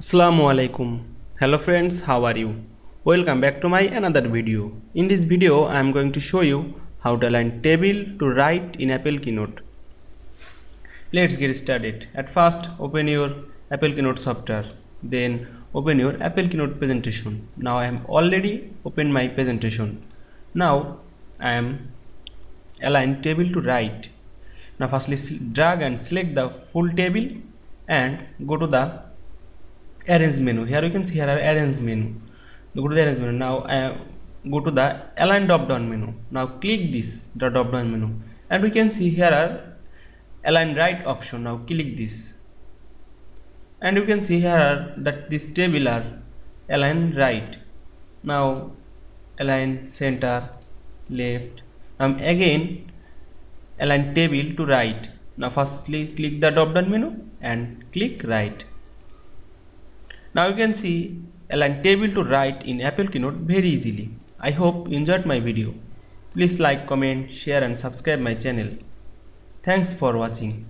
Assalamu Walaikum. Hello friends, how are you? Welcome back to my another video. In this video, I am going to show you how to align table to right in Apple Keynote. Let's get started. At first, open your Apple Keynote software. Then open your Apple Keynote presentation. Now I have already opened my presentation. Now I am align table to right. Now firstly drag and select the full table and go to the arrange menu. Here you can see here are arrange menu. Go to the arrange menu. Now go to the align drop down menu. Now click this the drop down menu and we can see here are align right option. Now click this and you can see here are that this table are align right. Now align center left. Again align table to right. Now firstly click the drop down menu and click right. Now you can see align table to right in Apple Keynote very easily. I hope you enjoyed my video. Please like, comment, share and subscribe my channel. Thanks for watching.